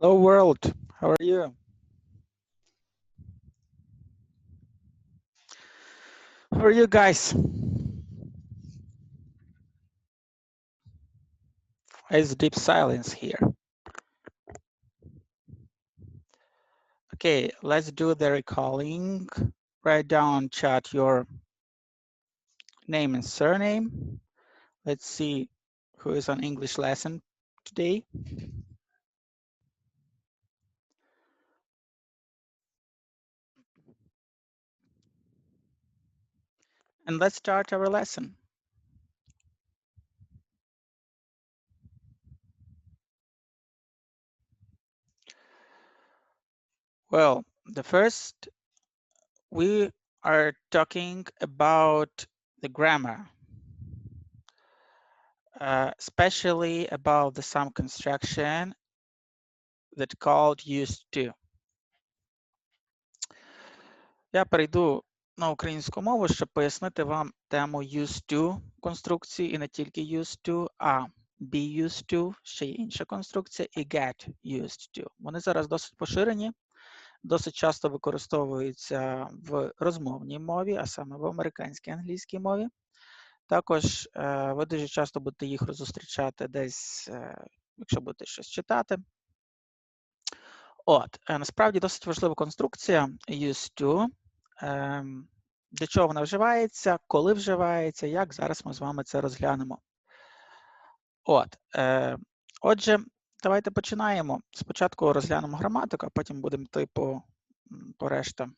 Hello world, how are you? How are you guys? Why is deep silence here? Okay, let's do the recalling. Write down chat your name and surname. Let's see who is on English lesson today. And let's start our lesson. Well, the first, we are talking about the grammar, especially about the sum construction that called used to. Я перейду на українську мову, щоб пояснити вам тему used to конструкції, і не тільки used to, а be used to, ще є інша конструкція, і get used to. Вони зараз досить поширені, досить часто використовуються в розмовній мові, а саме в американській англійській мові. Також ви дуже часто будете їх зустрічати десь, якщо будете щось читати. От, насправді досить важлива конструкція used to. Для чого вона вживається, коли вживається, як зараз ми з вами це розглянемо. От, отже, давайте починаємо. Спочатку розглянемо граматику, а потім будемо йти по решта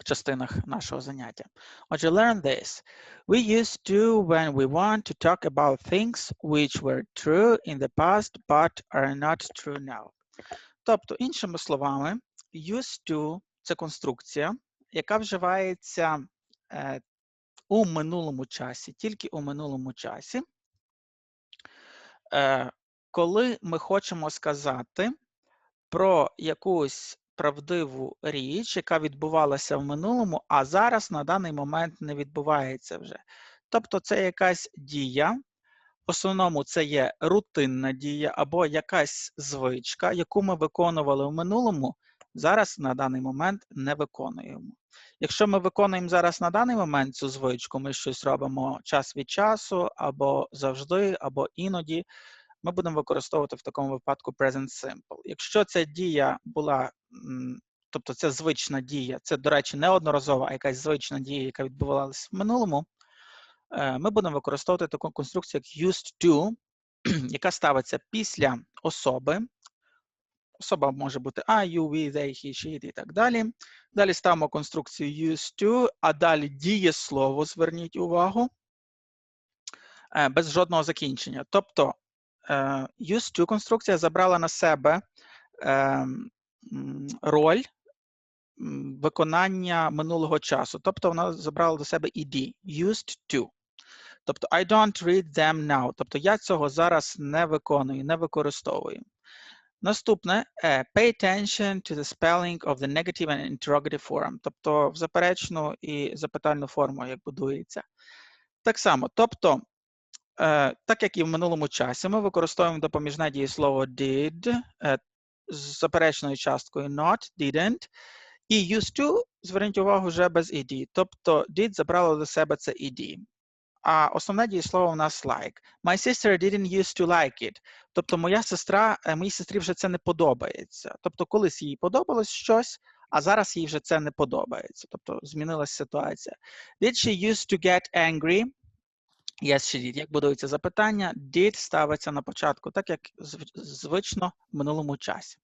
частинах нашого заняття. Отже, learn this. We used to when we want to talk about things which were true in the past but are not true now. Тобто, іншими словами, used to – це конструкція, яка вживається у минулому часі, тільки у минулому часі, коли ми хочемо сказати про якусь правдиву річ, яка відбувалася в минулому, а зараз на даний момент не відбувається вже. Тобто це якась дія, в основному це є рутинна дія або якась звичка, яку ми виконували в минулому, зараз на даний момент не виконуємо. Якщо ми виконуємо зараз на даний момент цю звичку, ми щось робимо час від часу, або завжди, або іноді, ми будемо використовувати в такому випадку present simple. Якщо ця дія була, тобто це звична дія, це, до речі, не одноразова, а якась звична дія, яка відбувалася в минулому, ми будемо використовувати таку конструкцію, як used to, яка ставиться після особи. Особа може бути I, you, we, they, he, she і так далі. Далі ставимо конструкцію used to, а далі дієслово, зверніть увагу, без жодного закінчення. Тобто used to конструкція забрала на себе роль виконання минулого часу. Тобто вона забрала до себе ed, used to. Тобто I don't read them now. Тобто я цього зараз не виконую, не використовую. Наступне, pay attention to the spelling of the negative and interrogative form. Тобто в заперечну і запитальну форму, як будується. Так само, тобто, так як і в минулому часі, ми використовуємо допоміжне дієслово did з заперечною часткою not, didn't, і used to, зверніть увагу, вже без ed. Тобто did забрало до себе це ed. А основне дієслово у нас like. My sister didn't used to like it. Тобто моїй сестрі вже це не подобається. Тобто колись їй подобалось щось, а зараз їй вже це не подобається. Тобто змінилася ситуація. Did she used to get angry? Yes, she did. Як будується запитання? Did ставиться на початку, так як звично в минулому часі.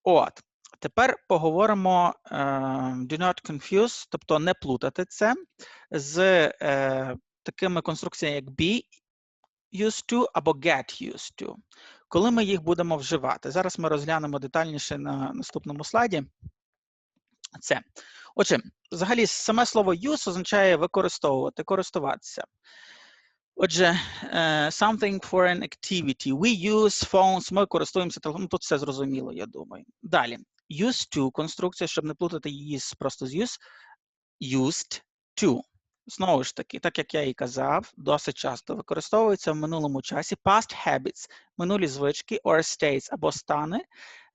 От. Тепер поговоримо do not confuse, тобто не плутати це з такими конструкціями, як be used to або get used to. Коли ми їх будемо вживати? Зараз ми розглянемо детальніше на наступному слайді. Це. Отже, взагалі саме слово use означає використовувати, користуватися. Отже, something for an activity. We use phones, ми користуємося телефоном, тут все зрозуміло, я думаю. Далі. Used to, конструкція, щоб не плутати її просто з use, used to. Знову ж таки, так як я і казав, досить часто використовується в минулому часі past habits, минулі звички, or states, або стани,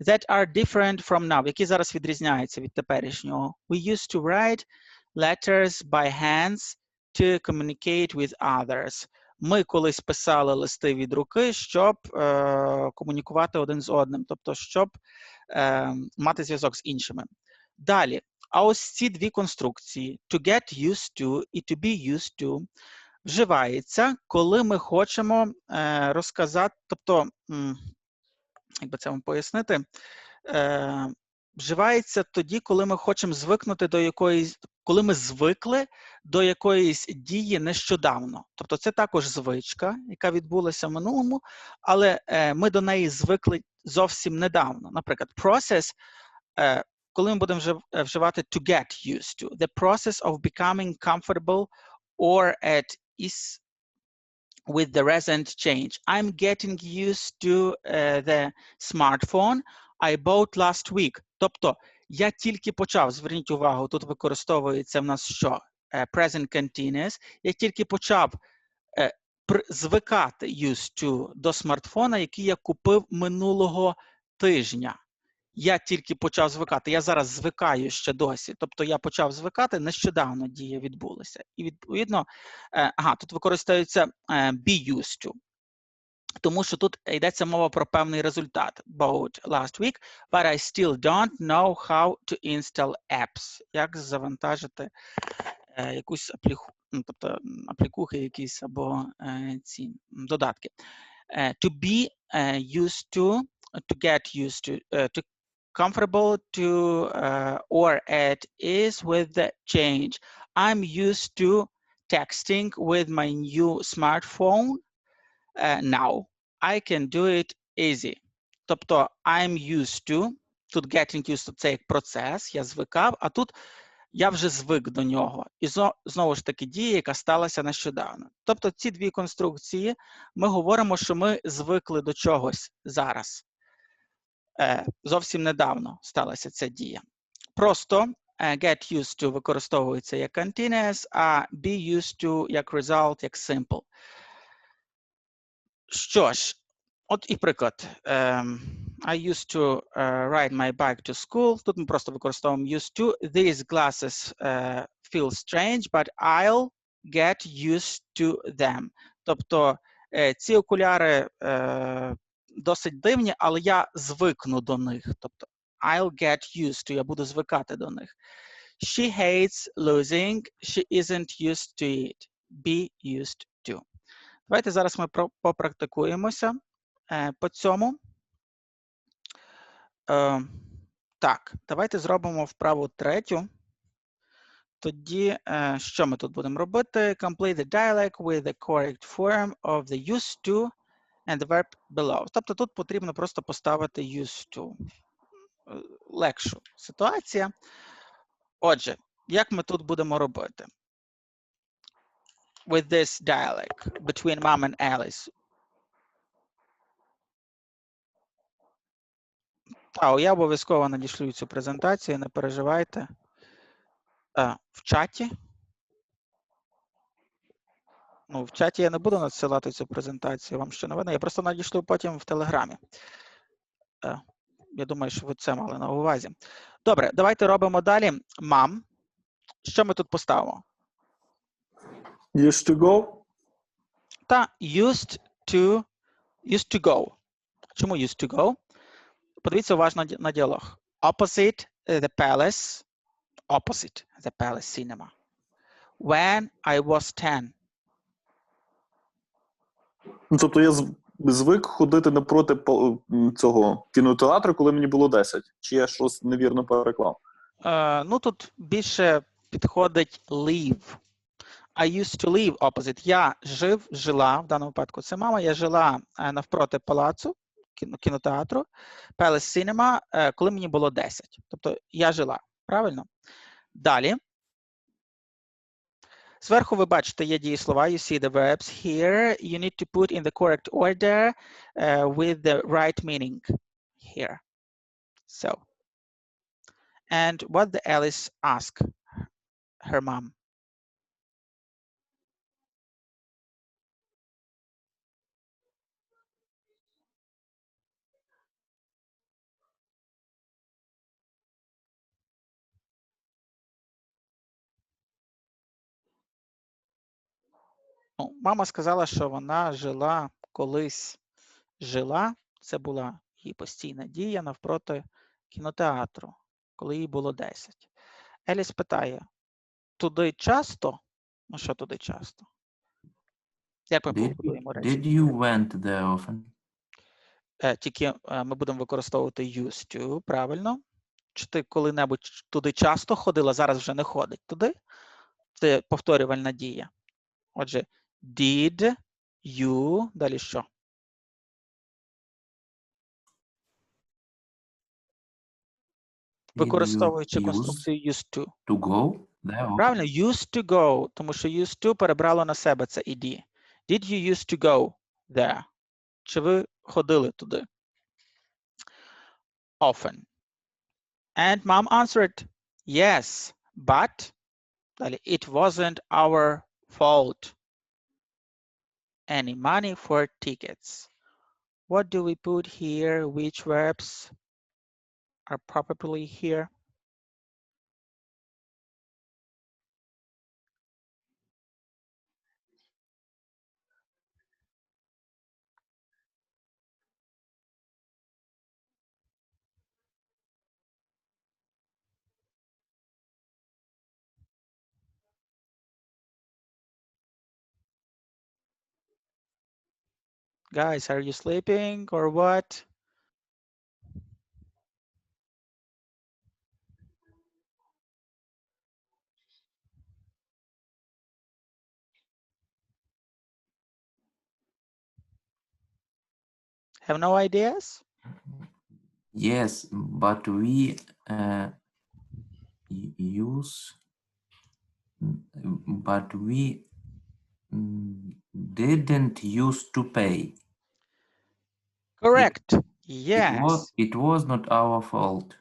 that are different from now, які зараз відрізняються від теперішнього. We used to write letters by hands to communicate with others. Ми колись писали листи від руки, щоб комунікувати один з одним, тобто, щоб мати зв'язок з іншими. Далі. А ось ці дві конструкції to get used to і to be used to вживається, коли ми хочемо розказати, тобто, як би це вам пояснити, вживається тоді, коли ми хочемо звикнути до якоїсь, коли ми звикли до якоїсь дії нещодавно. Тобто це також звичка, яка відбулася в минулому, але ми до неї звикли зовсім недавно. Наприклад, process, коли ми будемо вживати to get used to, the process of becoming comfortable or at ease with the recent change. I'm getting used to the smartphone I bought last week. Тобто, я тільки почав, зверніть увагу, тут використовується в нас що? Present continuous. Я тільки почав звикати used to до смартфона, який я купив минулого тижня. Я тільки почав звикати, я зараз звикаю ще досі. Тобто я почав звикати, нещодавно дія відбулася. І відповідно, тут використовується be used to. Тому що тут йдеться мова про певний результат. Bought last week, but I still don't know how to install apps. Як завантажити якусь аплікухи якісь або ці додатки. To be used to get used to comfortable to or at ease with the change. I'm used to texting with my new smartphone now. I can do it easy. Тобто I'm used to, тут getting used to це як процес, я звикав, а тут я вже звик до нього. І знову ж таки дія, яка сталася нещодавно. Тобто ці дві конструкції, ми говоримо, що ми звикли до чогось зараз. Зовсім недавно сталася ця дія. Просто get used to використовується як continuous, а be used to як result, як simple. Що ж, от і приклад. I used to ride my bike to school. Тут ми просто використовуємо used to. These glasses feel strange, but I'll get used to them. Тобто ці окуляри досить дивні, але я звикну до них. Тобто I'll get used to, я буду звикати до них. She hates losing, she isn't used to it. Be used to. Давайте зараз ми попрактикуємося по цьому. Так, давайте зробимо вправу третю. Тоді, що ми тут будемо робити? Complete the dialogue with the correct form of the used to and the verb below. Тобто тут потрібно просто поставити used to. Легшу ситуація. Отже, як ми тут будемо робити? With this dialogue between mom and Alice. Я обов'язково надішлю цю презентацію, не переживайте. В чаті. Ну, в чаті я не буду надсилати цю презентацію, вам що не видно. Я просто надішлю потім в Телеграмі. Я думаю, що ви це мали на увазі. Добре, давайте робимо далі. Мам. Що ми тут поставимо? Used to go. Та used to go. Чому used to go? Подивіться уважно на діалог. Opposite the palace. Opposite the palace cinema. When I was 10. Тобто я звик ходити напроти цього кінотеатру, коли мені було 10. Чи я щось невірно переклав? Ну, тут більше підходить live. I used to live opposite. Я жила, в даному випадку це мама, я жила навпроти палацу, кінотеатру, Palace Cinema, коли мені було 10. Тобто я жила, правильно? Далі. Зверху ви бачите, є дієслова, you see the verbs here. You need to put in the correct order with the right meaning here. So, and what the Alice asked her mom? Ну, мама сказала, що вона жила колись. Жила, це була її постійна дія навпроти кінотеатру, коли їй було 10. Еліс питає, туди часто? Ну що туди часто? Як ми побудуємо Did речення? you went there often? Тільки ми будемо використовувати used to, правильно? Чи ти коли-небудь туди часто ходила, зараз вже не ходить туди? Це повторювальна дія. Отже, did you, далі що? Did you Використовуючи use конструкцію used to. to go there often? Правильно, used to go, тому що used to перебрало на себе це ed. Did you used to go there? Чи ви ходили туди? Often. And mom answered, yes, but далі, it wasn't our fault. Any money for tickets. What do we put here? Which verbs are properly here? Guys, are you sleeping or what? Have no ideas? Yes, but we use, but we didn't use to pay. Correct. Yes. It was not our fault.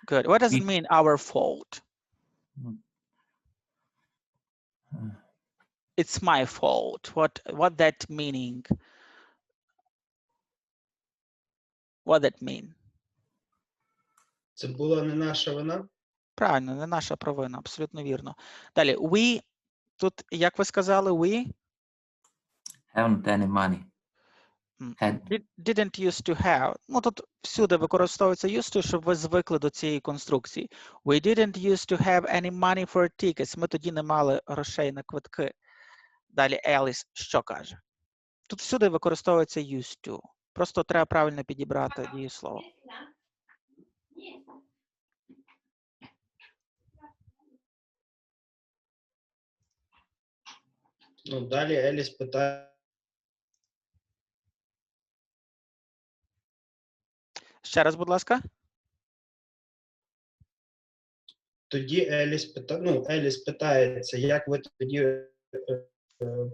Good. What does it It- mean, our fault? It's my fault. What that meaning? What that mean? Це була не наша вина? Правильно, не наша провина, абсолютно вірно. Далі, we, тут, як ви сказали, we Haven't any money. Had. didn't used to have. Ну, тут всюди використовується used to, щоб ви звикли до цієї конструкції. We didn't used to have any money for tickets. Ми тоді не мали грошей на квитки. Далі Еліс що каже? Тут всюди використовується used to. Просто треба правильно підібрати дієслово. Ну, далі Еліс питає, Ще раз, будь ласка. тоді Еліс питається, як ви тоді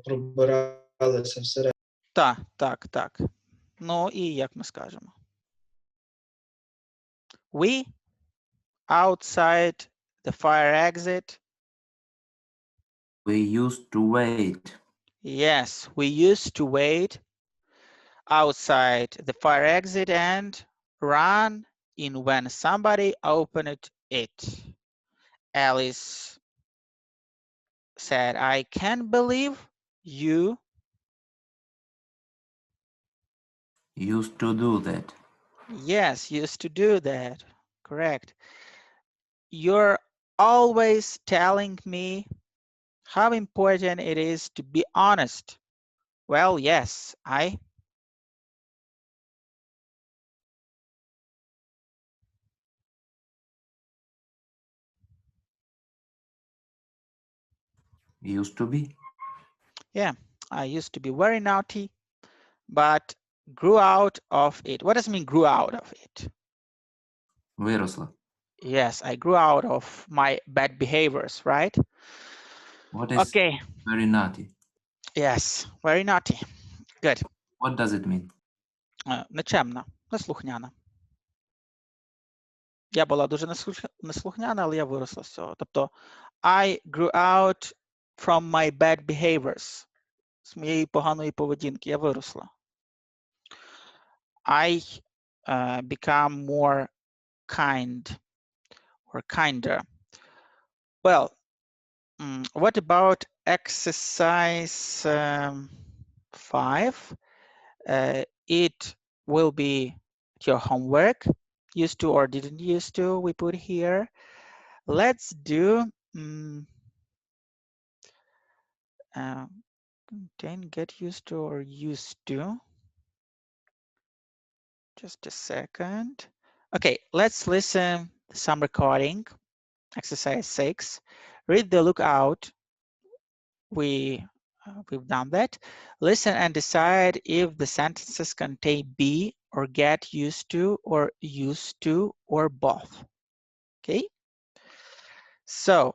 пробиралися всередину. Так. Ну і як ми скажемо? We outside the fire exit. We used to wait. Yes, we used to wait outside the fire exit and run in when somebody opened it. Alice said, I can't believe you Used to do that. Yes, used to do that. Correct. You're always telling me how important it is to be honest. Well, yes, I Used to be. used to be very naughty, but grew out of it. What does it mean grew out of it? Виросла. Yes, I grew out of my bad behaviors, right? What is Okay. very naughty? Yes, very naughty. Good. What does it mean? Нечемна, неслухняна. Я була дуже неслухняна, але я виросла з цього. Тобто, I grew out from my bad behaviors. З моєї поганої поведінки я виросла. I become more kind or kinder. Well, What about exercise 5? It will be your homework. Used to or didn't used to, we put here. Let's do didn't get used to or used to. Just a second. Okay, let's listen some recording. Exercise 6. Read the lookout. We've done that. Listen and decide if the sentences contain be or get used to or used to or both. Okay. So,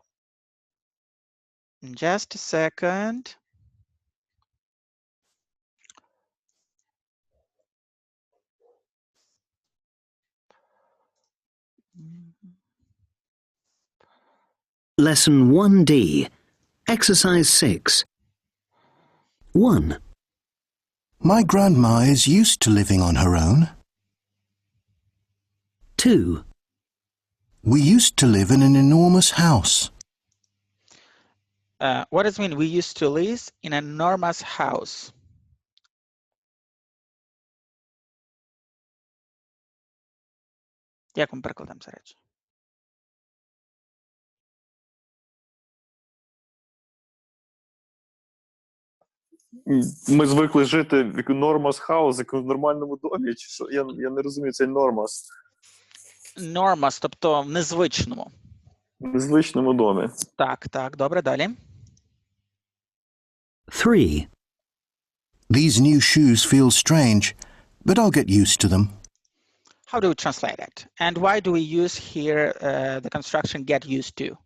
in just a second. Lesson 1D, Exercise 6. 1. My grandma is used to living on her own. 2. We used to live in an enormous house. What does it mean? We used to live in an enormous house. Як ми перекладемо це речі? Ми звикли жити в enormous house, в нормальному домі, чи що? Я не розумію, це enormous. Enormous, тобто в незвичному. В незвичному домі. Так, добре, далі. 3. These new shoes feel strange, but I'll get used to them. How do we translate it? And why do we use here the construction get used to?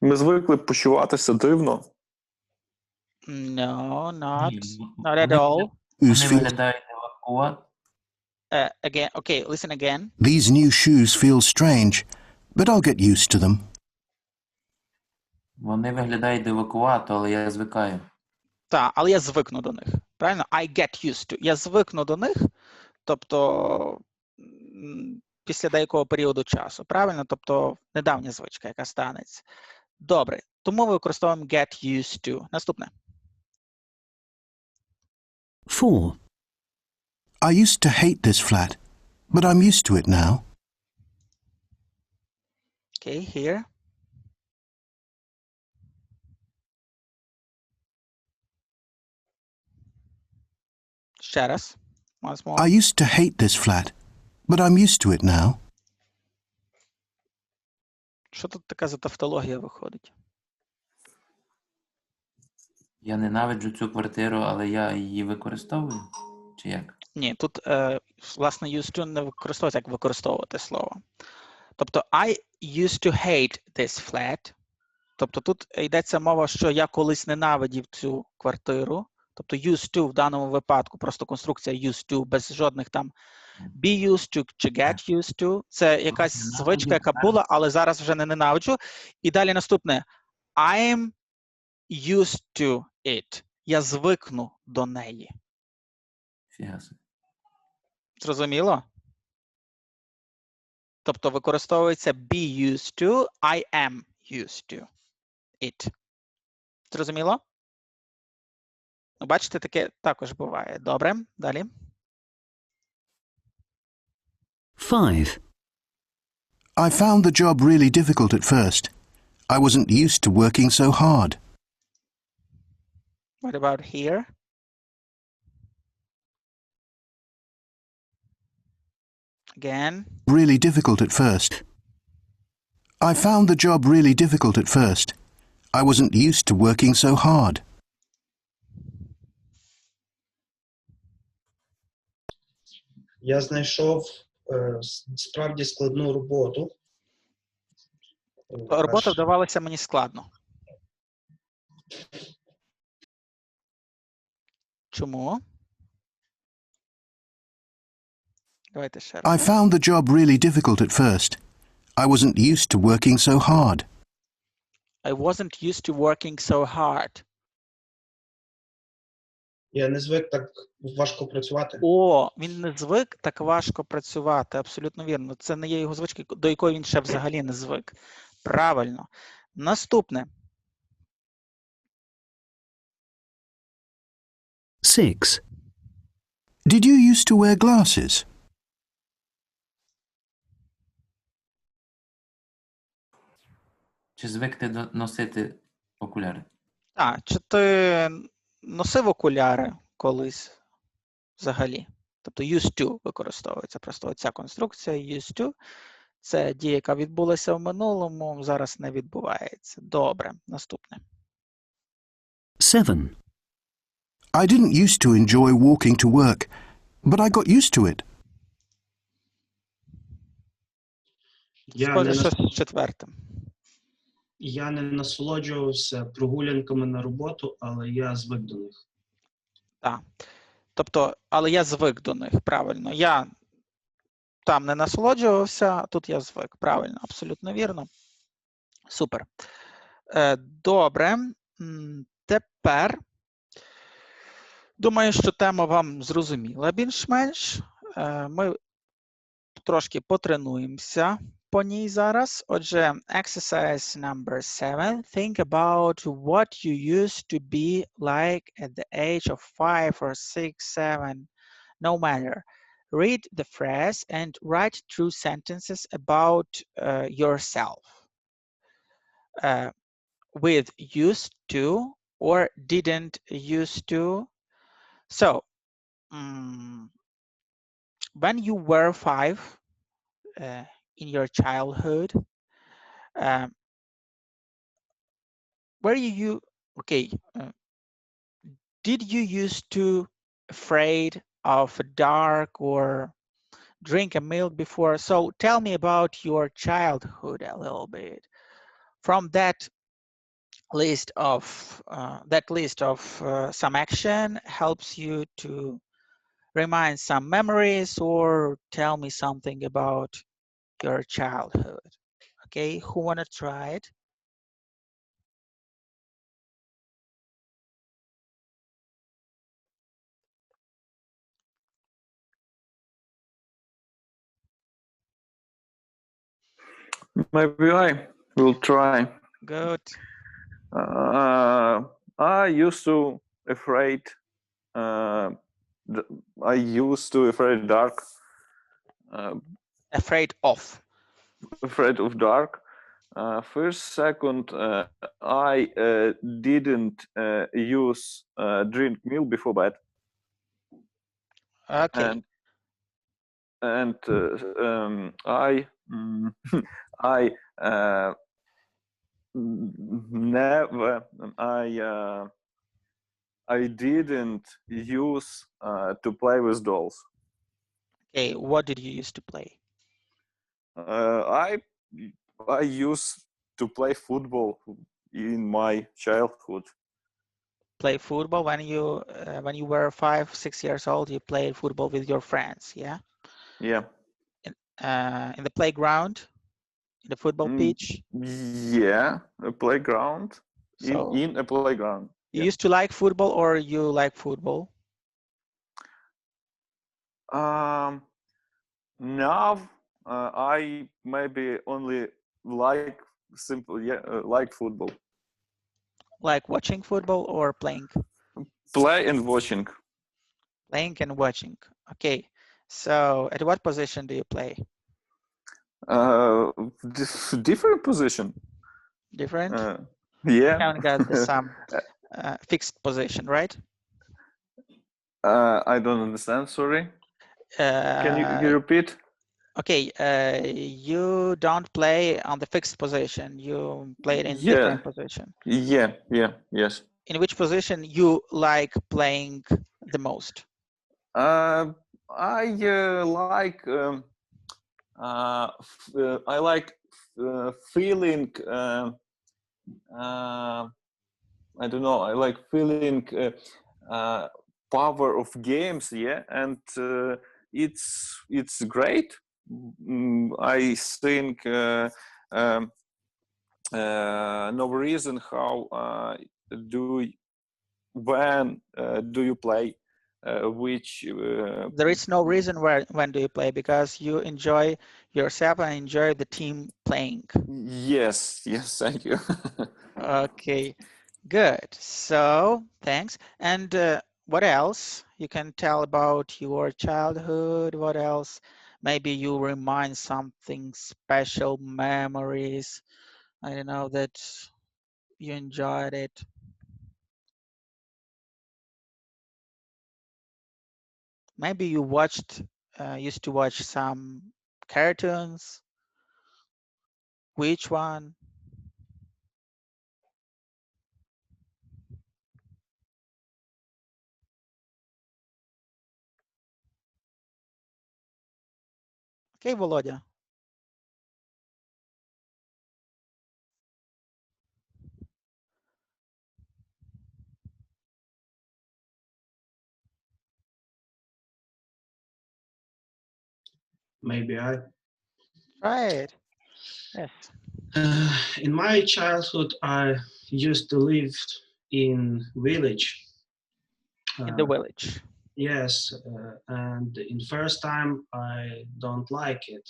Ми звикли почуватися дивно. No, Ні, not at all. Shoes Вони feel, виглядають евакуат. Again, okay, listen again. these new shoes feel strange, but I'll get used to them. Вони виглядають евакуату, але я звикаю. Так, але я звикну до них. Правильно? I get used to. Я звикну до них, тобто після деякого періоду часу. Правильно? Тобто недавня звичка, яка станеться. Добре. Тому ми використовуємо get used to. Наступне. 4. I used to hate this flat, but I'm used to it now. Okay, here. Ще раз. Once more. I used to hate this flat, but I'm used to it now. Що тут така за тавтологія виходить? Я ненавиджу цю квартиру, але я її використовую? Чи як? Ні, тут, власне, used to не використовується, як використовувати слово. Тобто, I used to hate this flat. Тобто, тут йдеться мова, що я колись ненавидів цю квартиру. Тобто, used to в даному випадку, просто конструкція used to, без жодних там be used to чи get used to. Це якась звичка, яка була, але зараз вже не ненавиджу. І далі наступне. I'm used to it. Я звикну до неї. Фіга собі. Зрозуміло? Тобто використовується be used to, I am used to it. Зрозуміло? Ну, бачите, таке також буває. Добре, далі. 5. I found the job really difficult at first. I wasn't used to working so hard. What about here? Again. Really difficult at first. I found the job really difficult at first. I wasn't used to working so hard. Я знайшов справді складну роботу. Робота вдавалася мені складно. Чому? Давайте ще раз. I found the job really difficult at first. I wasn't used to working so hard. I wasn't used to working so hard. Я не звик так важко працювати. О, він не звик так важко працювати. Абсолютно вірно. Це не є його звички, до якої він ще взагалі не звик. Правильно. Наступне. 6. Did you used to wear glasses? Чи звик ти носити окуляри? А, чи ти носив окуляри колись взагалі? Тобто used to використовується просто ця конструкція used to. Це дія, яка відбулася в минулому, зараз не відбувається. Добре, наступне. 7. I didn't used to enjoy walking to work, but I got used to it. Схоже, що з четвертим. Я не насолоджувався прогулянками на роботу, але я звик до них. Так. Тобто, але я звик до них, правильно. Я там не насолоджувався, а тут я звик. Правильно, абсолютно вірно. Супер. Добре. Тепер, думаю, що тема вам зрозуміла більш-менш. Ми трошки потренуємося по ній зараз. Отже, exercise number 7. Think about what you used to be like at the age of 5 or 6, 7, no matter. Read the phrase and write true sentences about yourself with used to or didn't used to. So, when you were 5, in your childhood, were you okay? Did you used to afraid of dark or drink a milk before? So tell me about your childhood a little bit. From that list of some action helps you to remind some memories or tell me something about your childhood. Okay, who wanna try it? Maybe I will try. Good. I used to afraid. I used to afraid dark. Afraid of. Afraid of dark. First, second, I didn't use drink milk before bed. Okay. And I I never I didn't use to play with dolls. Okay, what did you used to play? I used to play football in my childhood. Play football when you were 5, 6 years old. You played football with your friends, yeah? Yeah. In the playground, in the football pitch. Yeah, a playground. So In a playground. you used to like football, or you like football? Now I maybe only like like football. Like watching football or playing? Play and watching. Playing and watching. Okay. So at what position do you play? Different position. Different? You Yeah. haven't got some fixed position, right? I don't understand. Sorry. Can you repeat? Okay, you don't play on the fixed position. You played in Yeah. different position. Yeah. Yes. In which position you like playing the most? I like I like feeling. I don't know. I like feeling power of games. Yeah, and it's great. I think no reason how do when do you play? Which There is no reason when do you play, because you enjoy yourself and enjoy the team playing. yes, thank you. Okay, good. So thanks. And what else you can tell about your childhood? What else? Maybe you remind something special, memories. I don't know, that you enjoyed it. Maybe you used to watch some cartoons. Which one? Okay, Volodya. Maybe I. Right. Yes. In my childhood, I used to live in village. In the village. Yes, and in first time I don't like it,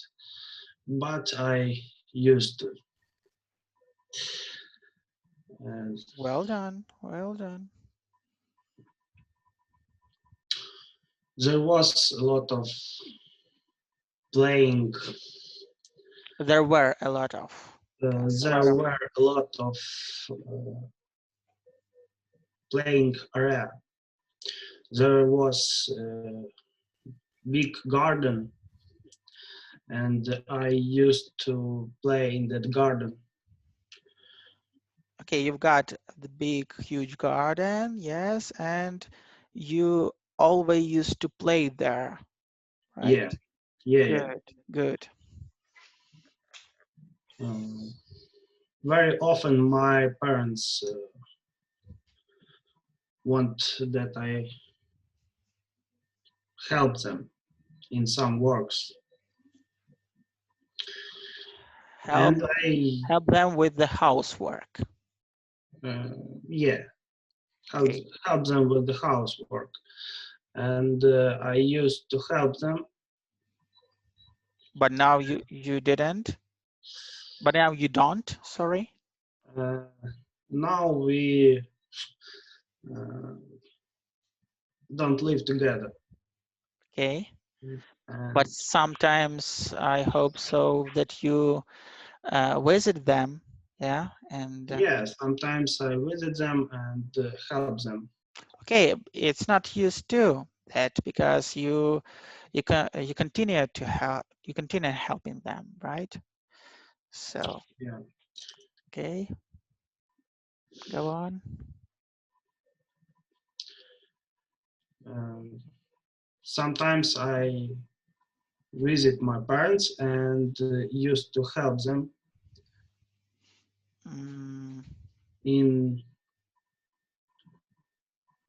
but I used to. And Well done. Well done. there was a lot of playing. There were a lot of. Yes, a lot There of. were a lot of playing area. There was a big garden, and I used to play in that garden. Okay, you've got the big, huge garden, yes, and you always used to play there, right? Yeah, yeah. Good, good. Very often my parents want that I help them in some works, Help, and I help them with the housework. uh, yeah help, Okay, help them with the housework, and I used to help them. but now you didn't. But now you don't. Sorry. Uh, Now we uh, don't live together. Okay, but And sometimes I hope so that you visit them. Yeah, and yeah, sometimes I visit them and help them. okay, it's not used to that, because you continue to help, you continue helping them, right? So Yeah. okay, go on. Sometimes I visit my parents and used to help them Mm, in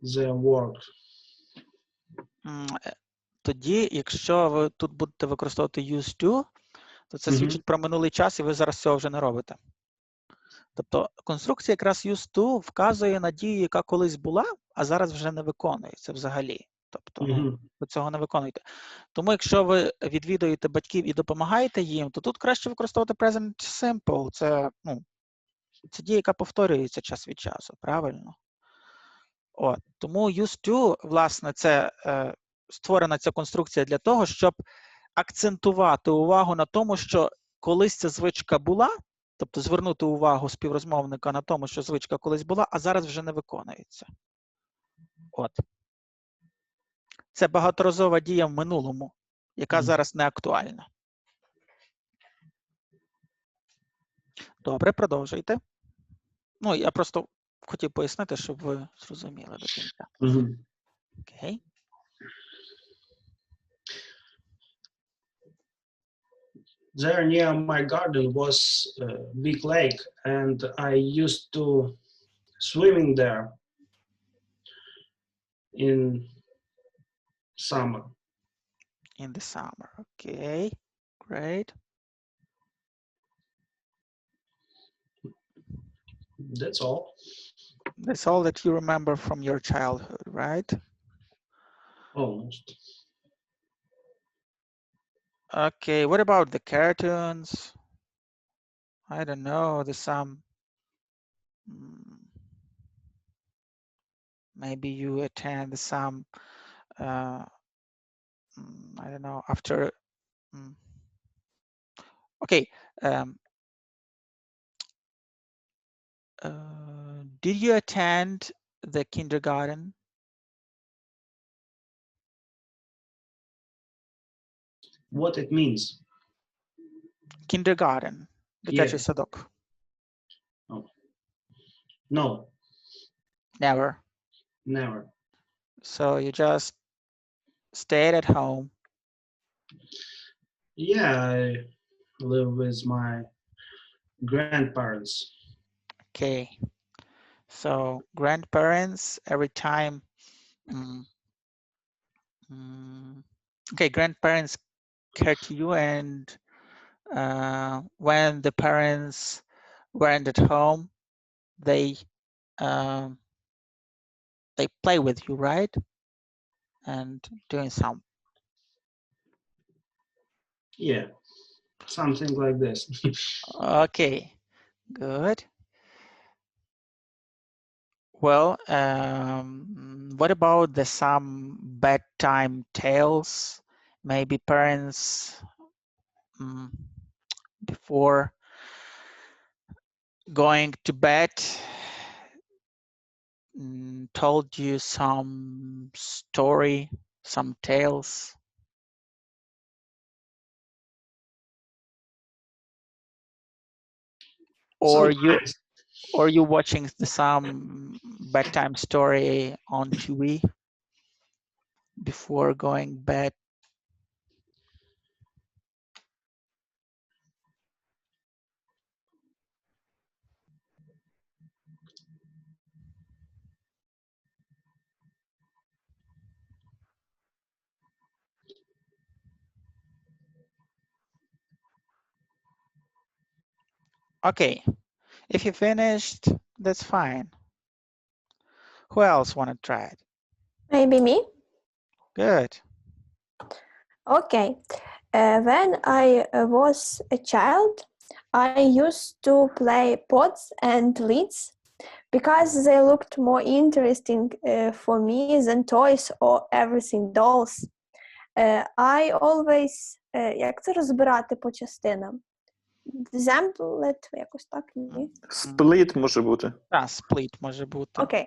their work. Тоді, якщо ви тут будете використовувати used to, то це Мгм. свідчить про минулий час, і ви зараз цього вже не робите. Тобто конструкція якраз used to вказує на дію, яка колись була, а зараз вже не виконується взагалі. Тобто, Мгм. ви цього не виконуєте. Тому якщо ви відвідуєте батьків і допомагаєте їм, то тут краще використовувати present simple. Це дія, яка повторюється час від часу, правильно? От. Тому used to, власне, це створена ця конструкція для того, щоб акцентувати увагу на тому, що колись ця звичка була, тобто звернути увагу співрозмовника на тому, що звичка колись була, а зараз вже не виконується. От. Це багаторазова дія в минулому, яка зараз не актуальна. Добре, продовжуйте. Ну, я просто хотів пояснити, щоб ви зрозуміли до кінця. Мгм. Окей. There near my garden was a big lake, and I used to swimming there in summer. In the summer. Okay. Great. That's all. That's all that you remember from your childhood, right? Almost. Okay, what about the cartoons? I don't know, there's some, maybe you attend some, I don't know, after, okay. Did you attend the kindergarten? What it means? Kindergarten, дитячий Yeah. садок. No, Never. never. So you just stayed at home. Yeah, I live with my grandparents. Okay. So grandparents every time. Okay, grandparents care to you, and when the parents weren't at home, they play with you, right? And doing some. Yeah, something like this. Okay, good. Well, what about some bedtime tales? Maybe parents before going to bed told you some story, some tales? Or Sometimes. you watching some bedtime story on TV before going bed? Okay, if you finished, that's fine. Who else want to try it? Maybe me? Good. Okay. When I was a child, I used to play pots and lids because they looked more interesting for me than toys or everything dolls. I always, як це розбирати по частинам? Example, якось так, ні? Спліт може бути. Split може бути. Okay.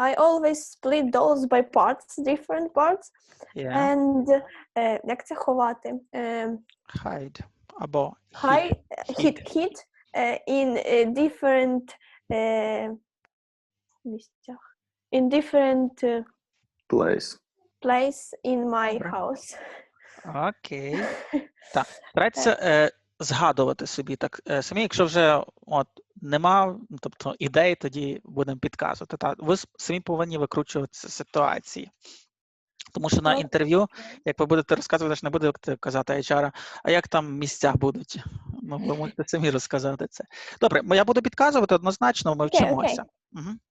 I always split dolls by parts, different parts. Yeah. And як це ховати? Hide або Hid in different місцях. In different Place. place in my Добре. house. Окей. Так, старайтеся згадувати собі так самі, якщо вже нема, тобто ідей, тоді будемо підказувати. Так, ви самі повинні викручувати ситуації. Тому що на інтерв'ю, як ви будете розказувати, ж не будете казати HR, а як там місця будуть. Ну, ви можете самі розказати це. Добре, я буду підказувати однозначно, ми вчимося.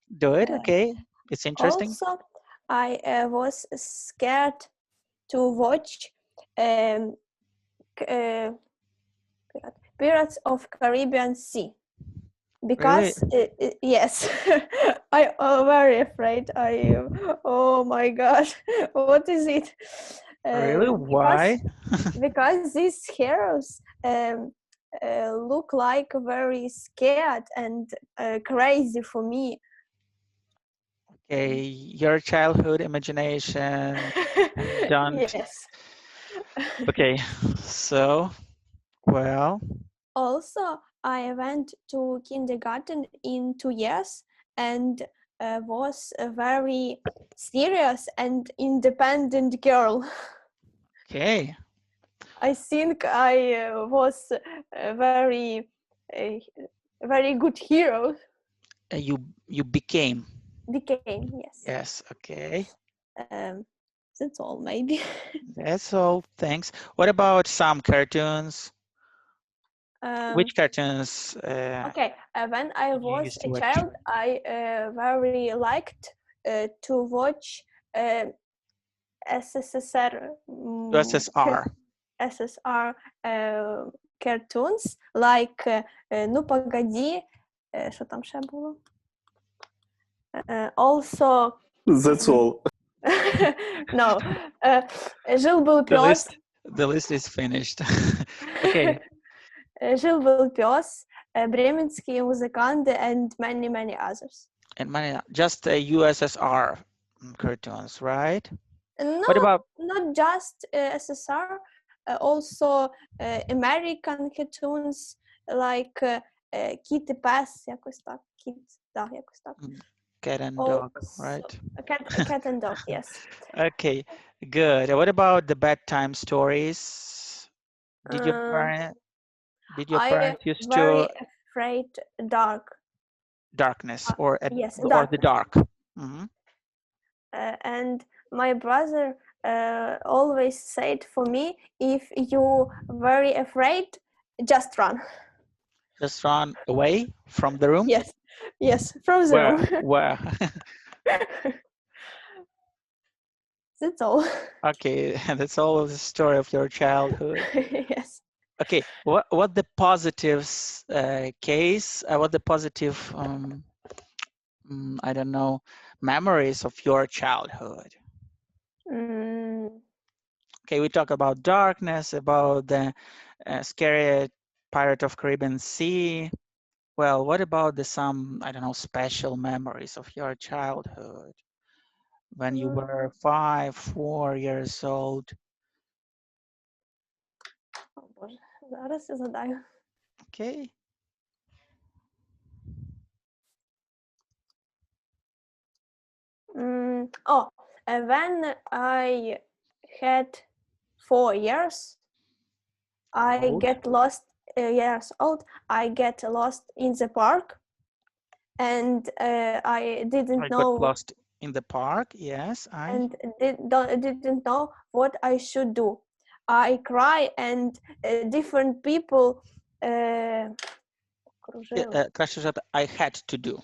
Do it, okay. It's interesting. Also, I was scared to watch Pirates of Caribbean Sea. Because, yes, I am very afraid. Oh my gosh, what is it? Really? Why? Because these heroes look like very scared and crazy for me. Okay, your childhood imagination don't. Yes. Okay, so, well. Also, I went to kindergarten in 2 years and was a very serious and independent girl. Okay. I think I was a very good hero. You became. Yes. Yes, okay. That's all, maybe. That's all, thanks. What about some cartoons? Which cartoons Okay, when I you was used to a watch? child, I very liked to watch SSSR USSR. SSR cartoons, like Ну погоди, що там ще було? Also, That's all. no, Жил-был The пес, list is finished. Okay. Жил-был пес, Бременские музыканты, and many, many others. And just USSR cartoons, right? No, What about not just SSR, also American cartoons, like Kit і пес, якось так. Kit, да, якось так. Cat and Dog, Also, right? Cat and Dog, yes. Okay, good. What about the bedtime stories? Did your Uh, I parents used very to afraid dark. darkness Yes, or the darkness. dark? Mhm. And my brother always said for me, if you very afraid, just run. Just run away from the room? Yes, yes, from the Where? room. Where? That's all. Okay, that's all the story of your childhood. Yes. Okay, what the positives case? What the positive I don't know, memories of your childhood? Mm, Okay, we talk about darkness, about the scary Pirate of Caribbean Sea. Well, what about some, I don't know, special memories of your childhood when you were 5, 4 years old? О Боже, зараз я згадаю. Okay. When I had 4 years, I Old. get lost. Years old, I get lost in the park, and I didn't I got know lost in the park. Yes, and didn't know what I should do. I cry, and different people окружили. краще сказати, I had to do.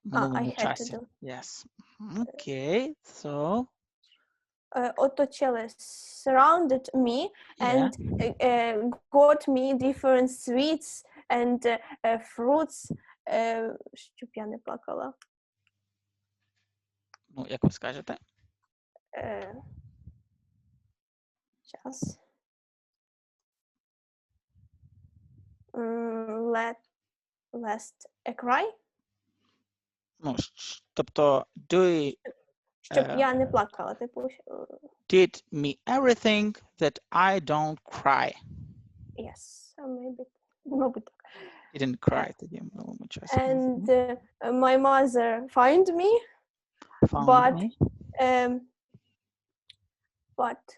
В I минулому had to часі. do. Yes. Okay, so Оточили, surrounded me, yeah. and got me different sweets and fruits, щоб я не плакала. Ну, як ви скажете? Час. Last a cry. Ну, тобто, Щоб я не плакала, типу. did me everything that I don't cry. Yes, maybe, мабуть так. You didn't cry тоді в минулому часі. And my mother find me, Found me. but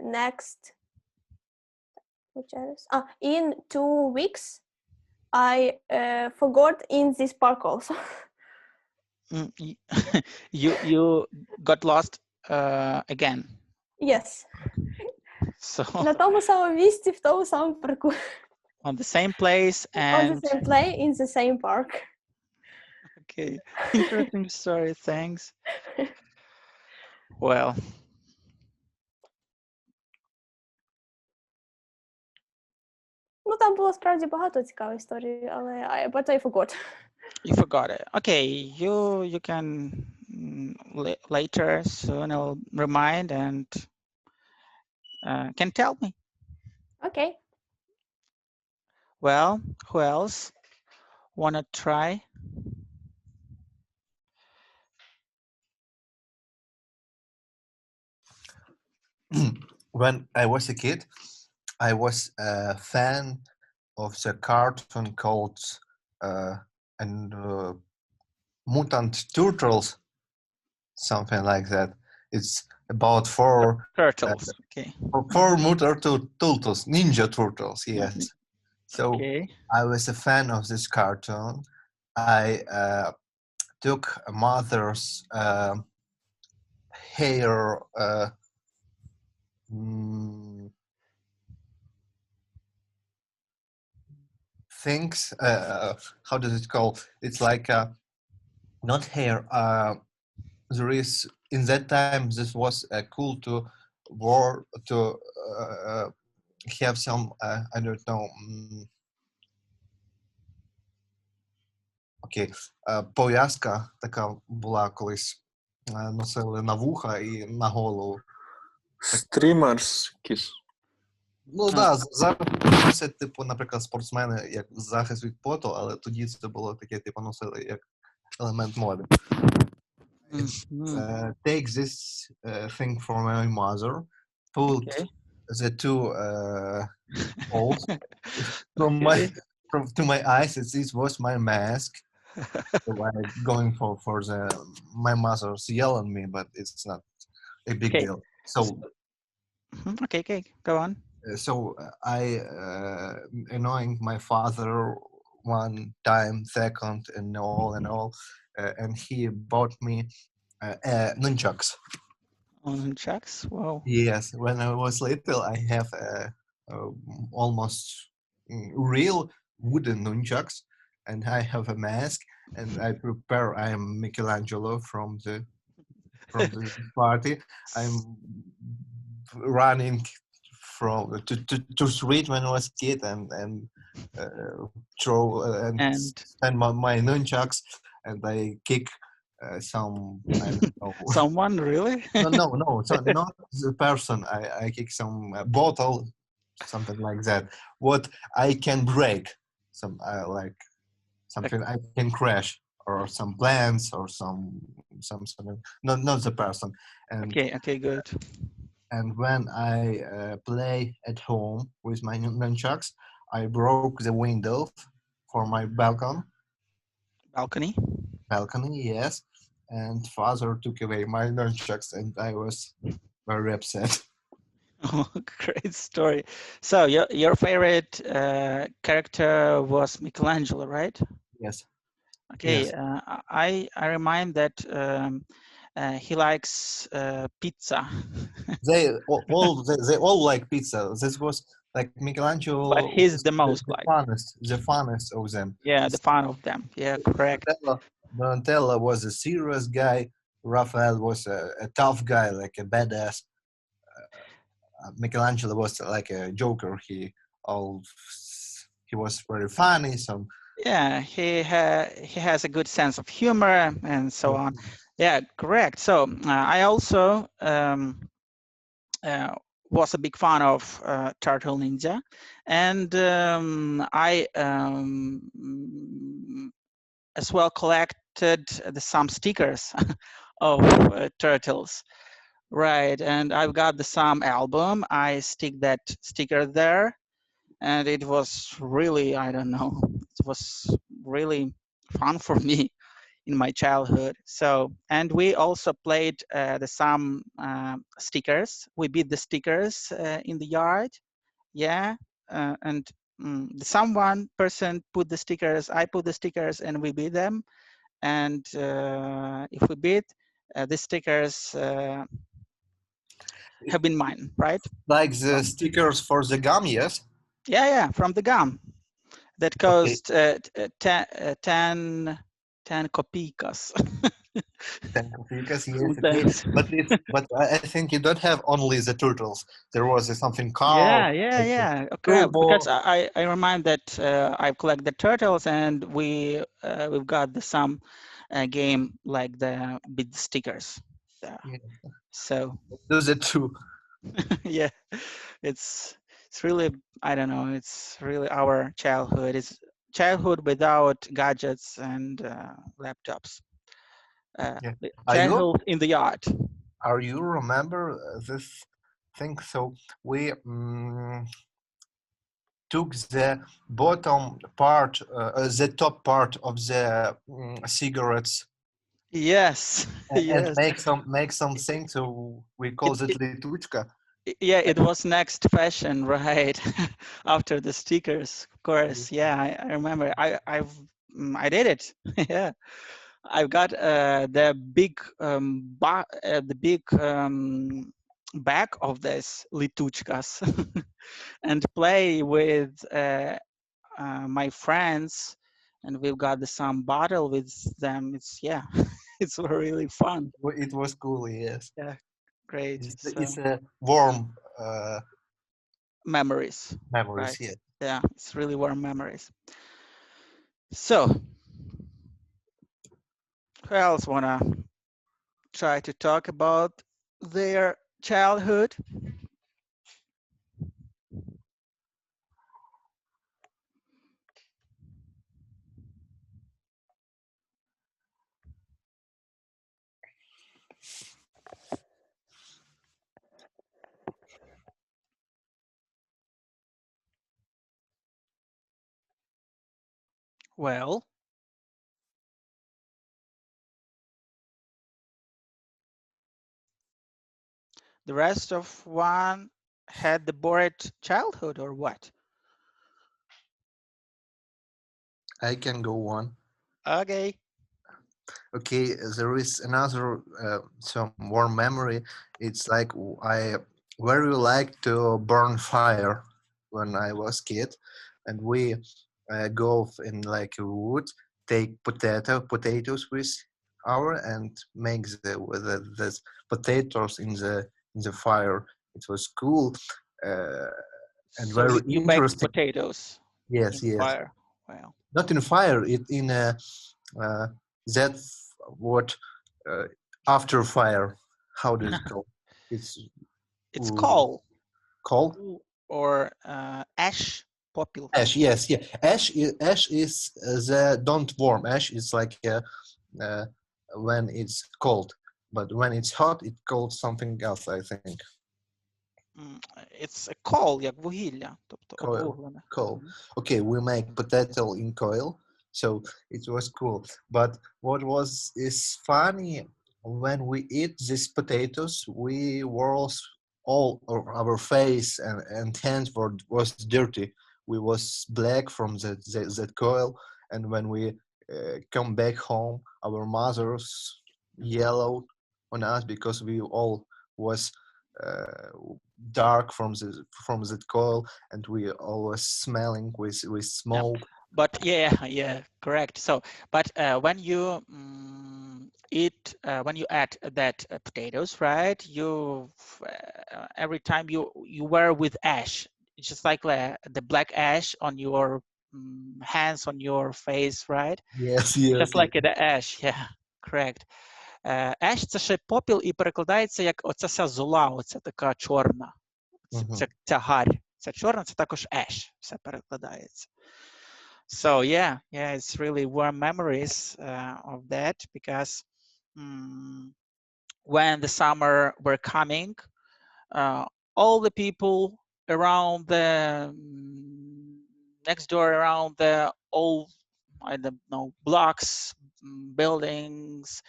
next, in 2 weeks, I forgot in this park also. You got lost again. Yes. So На тому самому місці, в тому самому парку. on the same place On the and same play, in the same park. okay, interesting story. Thanks. Well, Ну, там було справді багато цікавих історій, але but I forgot. you forgot it. Okay, you can later soon I'll remind and can tell me. Okay. Well, who else wanna try? When I was a kid, I was a fan of the cartoon called Mutant Turtles, something like that. It's about Turtles. Okay. four mutant turtles, Ninja Turtles. Yes. So Okay. I was a fan of this cartoon. I took a mother's hair. things. How does it call? It's like not hair. There is in that time. This was cool to war to have some. I don't know. Окей. Пов'язка така була колись. Носили на вуха і на голову. Стрімерс якісь. Ну так, зараз це, типу, наприклад, спортсмени як захист від поту, але тоді це було таке, типу, носили як елемент моди. Take this thing from my mother, put the two holes to my eyes. This was my mask. So I'm going for my mother's yelling me, but it's not a big deal. So okay, go on. So I annoying my father one time, second, and all, and he bought me nunchucks. Nunchucks? Wow. Yes, when I was little, I have almost real wooden nunchucks, and I have a mask, and I am Michelangelo from the party. I'm running from to street when I was a kid and throw and spend my nunchucks, and I kick some, I don't know. Someone really? No, so not the person. I kick some bottle, something like that. What I can break, some like something I can crash, or some plants, or something. Not the person. And okay, good. And when I play at home with my nunchucks, I broke the window for my balcony. Balcony, yes. And father took away my nunchucks, and I was very upset. Oh, great story. So your favorite character was Michelangelo, right? Yes. Okay. Yes. I remind that he likes pizza. they all like pizza. This was like Michelangelo. But he's the most the funnest of them. Yeah, the fun of them. Yeah, correct. Donatello was a serious guy. Raphael was a tough guy, like a badass. Michelangelo was like a joker. He was very funny. Yeah, he has a good sense of humor and so on. Yeah, correct. So I also was a big fan of Turtle Ninja, and I as well collected some stickers of turtles. Right, and I've got some album. I stick that sticker there, and it was really, I don't know, it was really fun for me in my childhood. So, and we also played some stickers. We beat the stickers in the yard, yeah, and someone person put the stickers, I put the stickers, and we beat them. And if we beat the stickers, have been mine, right? Like the stickers for the gum, yes? Yeah, from the gum. That cost 10 kopійkas. 10 kopійkas, yes. Okay. But I think you don't have only the turtles. There was something called. Yeah. Okay, because I remind that I collect the turtles, and we've got some game like the big stickers. Yeah. So those are two. Yeah, it's really, I don't know, it's really our childhood. It's childhood without gadgets and laptops. Childhood in the yard. Are you remember this thing? So we took the bottom part, the top part of the cigarettes. Yes. And make something. So we call it lituchka. Yeah, it was next fashion, right? After the stickers, of course. Yeah, I remember. I did it. Yeah, I've got the big back of this lituchkas and play with my friends, and we've got some bottle with them. It's yeah, it's really fun. It was cool, yes. Yeah, great. So It's a warm memories, memories, right? yeah. Yeah, it's really warm memories. So who else wanna try to talk about their childhood? Well, the rest of one had the bored childhood or what? I can go on. Okay. Okay, there is another some warm memory. It's like I very like to burn fire when I was kid, and we go in like a wood, take potatoes with our and make the potatoes in the fire. It was cool uh, and So very you make interesting. potatoes in Yes, yes. fire. Well, Not in fire. It in a that what uh, after fire. How does it call? It's it's uh, coal coal. or ash popul. Ash. Yes, yeah. Ash is the don't warm. Ash is like uh, when it's cold, but when it's hot, it called something else. I think It's a coal, як вугілля, тобто coil. обуглене. Coal. Okay, we make potato in coil, so it was cool. But what was is funny when we eat these potatoes, we was all our face and hands was dirty. We was black from that coil, and when we come back home, our mothers yellowed on us because we all was uh, dark from the coil, and we always smelling with Yeah. smoke. But yeah, correct. So, but when you eat, when you add that potatoes, right? You every time you wear with ash, it's just like the black ash on your hands, on your face, right? Yes, Just yes, like the ash, yeah, correct. Еш це ще попіл і перекладається як оця вся зола, оця така чорна. Ця гарь. Ця чорна, це також еш, все перекладається. So yeah, it's really warm memories of that because when the summer were coming, all the people around the next door, around the old, I don't know, blocks, buildings,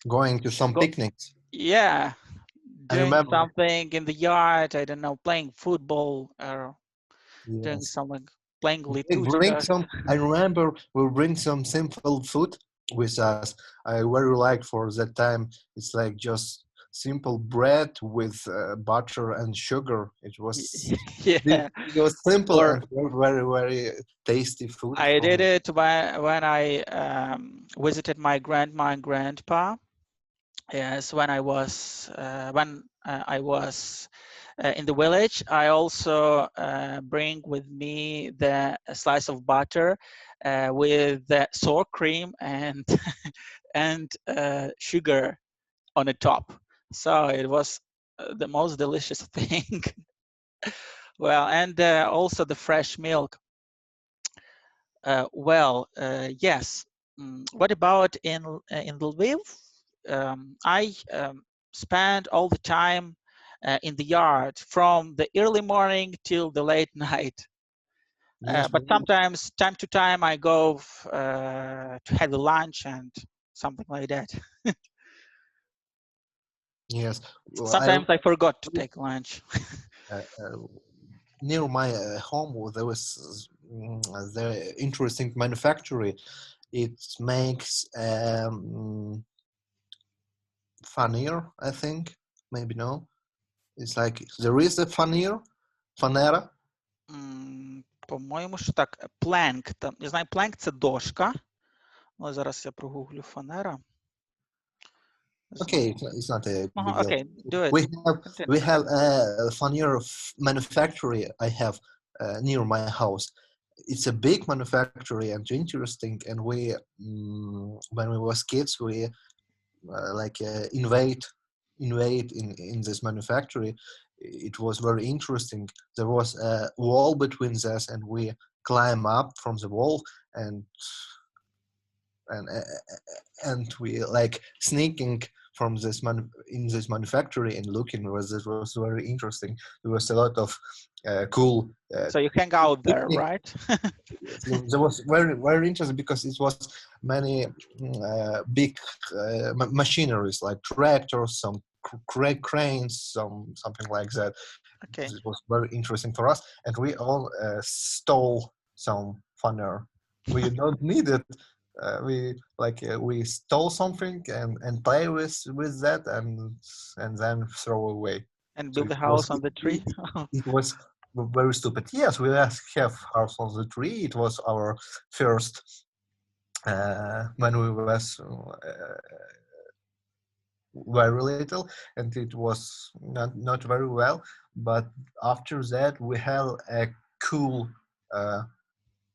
going to some picnics. yeah, I doing remember. something in the yard, I don't know, playing football or doing Yes. something, playing Bring litushka. some. I remember we'll bring some simple food with us. I very like for that time. It's like just simple bread with butter and sugar. It was Yeah, it was simple or and very tasty food. I did it when I visited my grandma and grandpa. Yes, when I was in the village, I also bring with me the a slice of butter with the sour cream and and sugar on the top. So it was the most delicious thing. Well, and also the fresh milk. Yes. What about in Lviv? I spend all the time in the yard from the early morning till the late night. Yes, But sometimes, time to time, I go to have a lunch and something like that. yes. Well, Sometimes I forgot to take lunch. near my home there was the interesting manufactory. It makes fanier, I think. Maybe no. It's like there is a fanera. По-моєму, що так. Plank. Там, я знаю, plank – це дошка. Ну, зараз я прогуглю фанера. Okay, Знову. it's not a Ага, big deal. окей, do it. We Continue. have a furniture manufactory I have near my house. It's a big manufactory and interesting. And we, when we was kids, we invade in this manufactory. It was very interesting. There was a wall between us, and we climb up from the wall and and and we like sneaking from in this manufactory and looking. It was very interesting. There was a lot of cool So you hang out there, picnic. right? There was very interesting because it was many big machineries like tractors, some cranes, something like that. Okay. It was very interesting for us, and we all stole some funner. We don't need it. We stole something and play with that and then throw away. And So build a house on the tree? it was very stupid. Yes, we have house on the tree. It was our first when we was very little, and it was not very well. But after that, we had a cool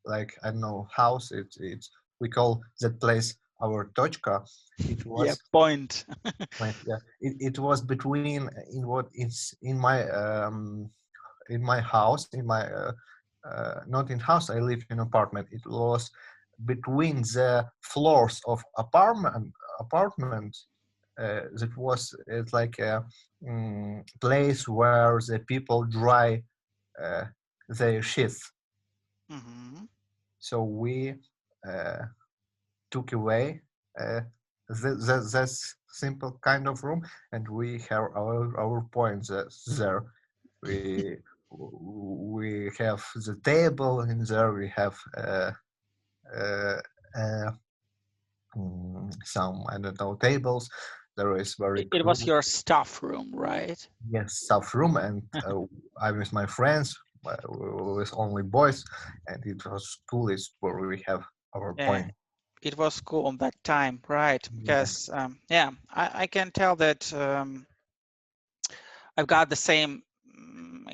like I don't know house. It's we call that place our tochka. It was Yeah, point. it was between in my house, in my not in house. I live in apartment. It was between the floors of apartment. That was it's like a place where the people dry their sheets. Mm-hmm. So we took away this simple kind of room, and we have our points there. We have the table in there. We have some I don't know tables. There is very It cool. was your staff room, right? Yes, staff room, and I with my friends, with only boys, and it was cool. It's where we have our Yeah, point. it was cool on that time, right? Because yeah, I can tell that I've got the same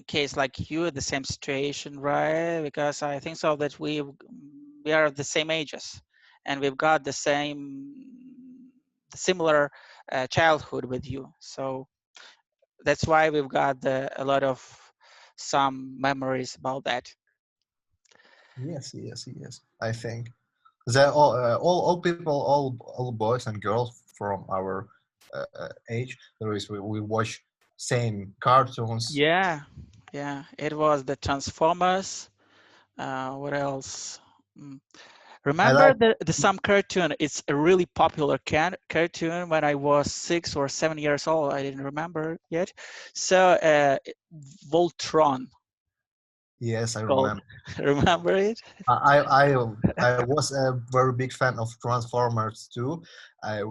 case like you, the same situation, right? Because I think so that we are the same ages, and we've got the similar childhood with you. So that's why we've got a lot of some memories about that. Yes. I think the all people, all boys and girls from our age, there is we watch same cartoons. Yeah, it was the Transformers. What else? I Remember like the some cartoon? It's a really popular cartoon when I was 6 or 7 years old. I didn't remember yet. So Voltron. yes, I Called. remember. Remember it? I was a very big fan of Transformers too. I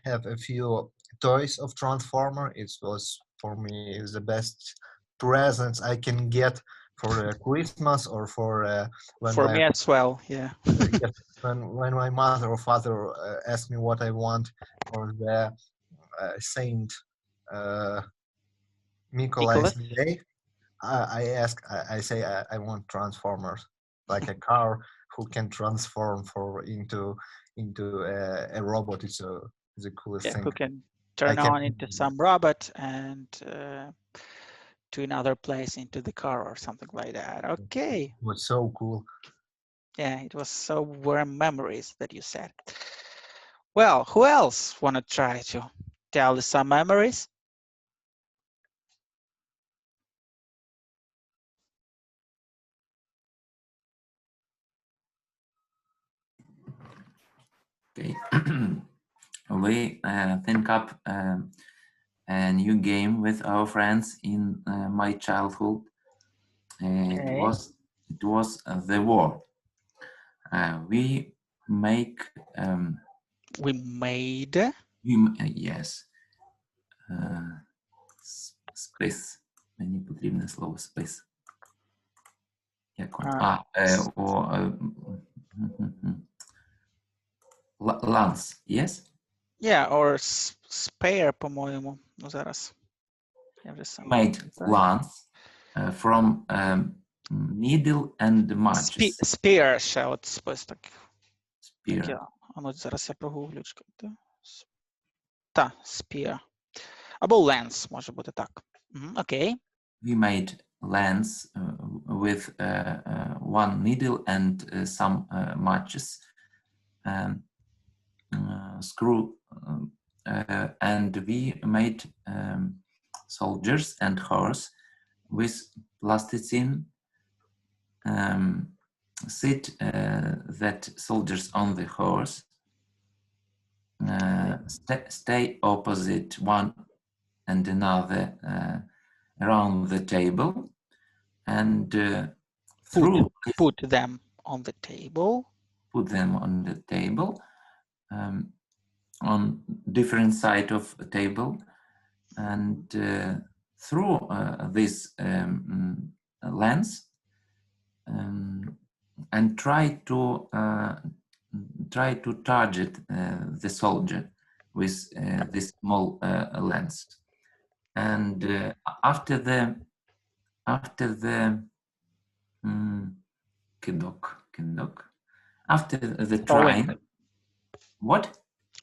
have a few toys of Transformer. It was for me the best presents I can get for Christmas or for when For my me as well. Yeah. yes, when my mother or father ask me what I want for the Saint Nicholas Nicholas. Day, I say I want Transformers, like a car who can transform into a robot. It's the coolest Yeah, thing. who can I turn can. on into some robot and to another place into the car or something like that. Okay. It was so cool. Yeah, it was so warm memories that you said. Well, who else want to try to tell us some memories? Okay. We think up a new game with our friends in my childhood. Okay. It was the war. We make We made yes. Space. Мені потрібне слово space. Як Lance, yes? Yeah, or spare, по-моєму. Ну, зараз. Я вже сам Made lance from needle and matches. Spear ще от список. Spear. А ну, зараз я прогуглю. Та, spear. Або lens, може бути так. Окей. We made lance with one needle and some matches, screw, and we made soldiers and horse with plasticine. Sit that soldiers on the horse, stay opposite one and another around the table, and put them on the table. Put them on the table, on different side of a table, and through this lens, and try to target the soldier with this small lens. And after the after the trying, what?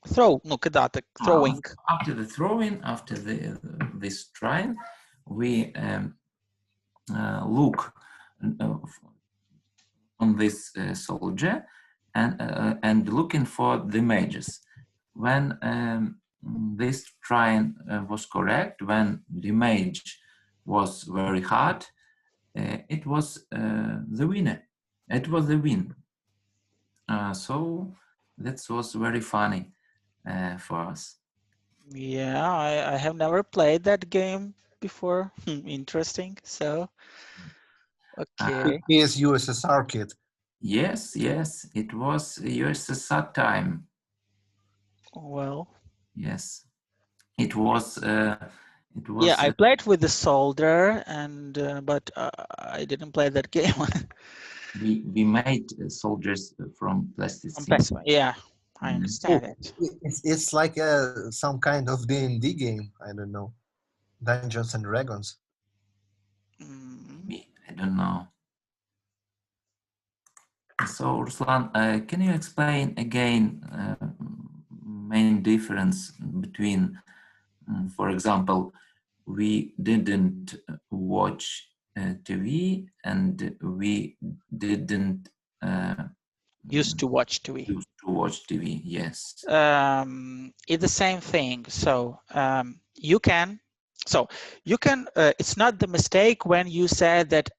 Throw, no, кидати, throwing. After the throwing, after this trying, we look on this soldier and looking for the images. When this trying was correct, when the image was very hard, it was the winner. It was the win. So that was very funny for us. Yeah, I have never played that game before. Interesting. So, okay. He is USSR kid. Yes, it was USSR time. Well. Yes, it was. Yeah, I played with the soldier, and but I didn't play that game. we made soldiers from plasticine. Yeah, I understand it. It's like some kind of D&D game. I don't know, Dungeons and Dragons. I don't know. So Ruslan, can you explain again main difference between, for example, we didn't watch TV and we didn't used to watch TV. Used to watch TV, yes. It's the same thing. So you can. It's not the mistake when you said that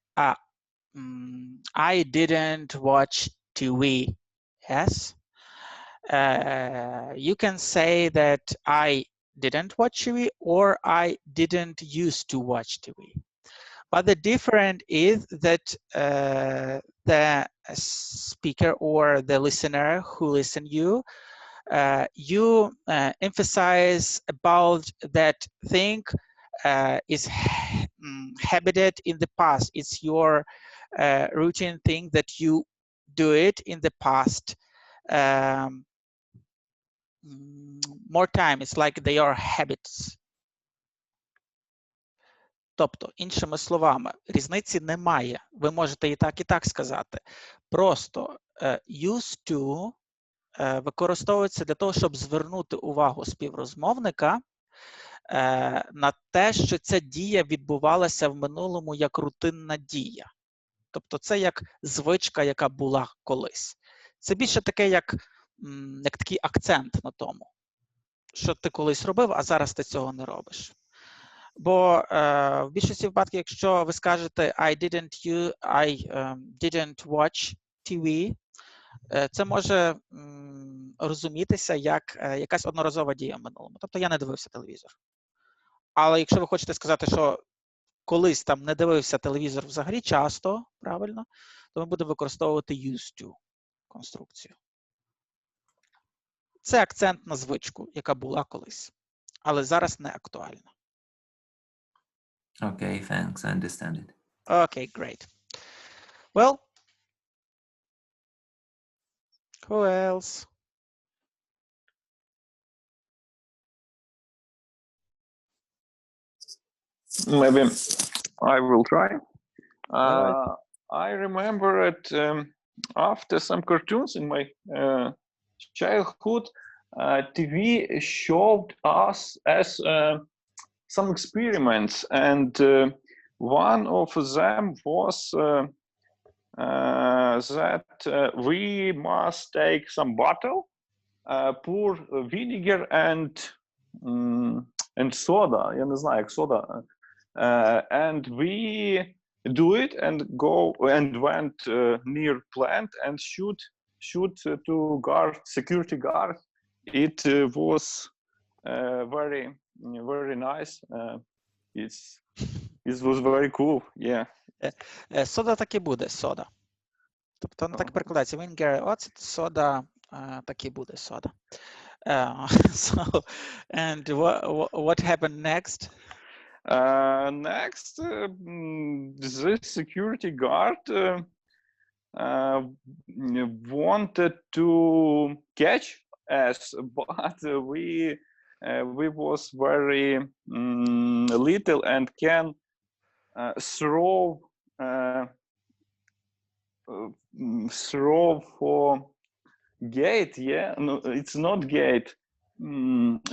I didn't watch TV. Yes. You can say that I didn't watch TV or I didn't used to watch TV. But the difference is that the speaker or the listener who listen you, you emphasize about that thing is habited in the past. It's your routine thing that you do it in the past. More time, it's like they are habits. Тобто, іншими словами, різниці немає. Ви можете і так сказати. Просто used to використовується для того, щоб звернути увагу співрозмовника на те, що ця дія відбувалася в минулому як рутинна дія. Тобто це як звичка, яка була колись. Це більше таке, як такий акцент на тому, що ти колись робив, а зараз ти цього не робиш. Бо в більшості випадків, якщо ви скажете I didn't watch TV, це може розумітися як якась одноразова дія в минулому. Тобто я не дивився телевізор. Але якщо ви хочете сказати, що колись там не дивився телевізор взагалі часто, правильно, то ми будемо використовувати used to конструкцію. Це акцент на звичку, яка була колись, але зараз не актуальна. Okay, thanks. I understand it. Okay, great. Well, who else? Maybe I will try. Давай. I remember it after some cartoons in my childhood. TV showed us as some experiments, and one of them was that we must take some bottle, pour vinegar and soda. Я не знаю, як soda. And we do it and go and went near plant and shoot to guard security guard. It was very very nice. It was very cool. Yeah. Сода так і буде, сода. Тобто воно так перекладається. Vinegar, оцет, сода, так і буде, сода. So, and what happened next? Next, the security guard wanted to catch us, but we was very little and can throw for gate. Yeah, no, it's not gate.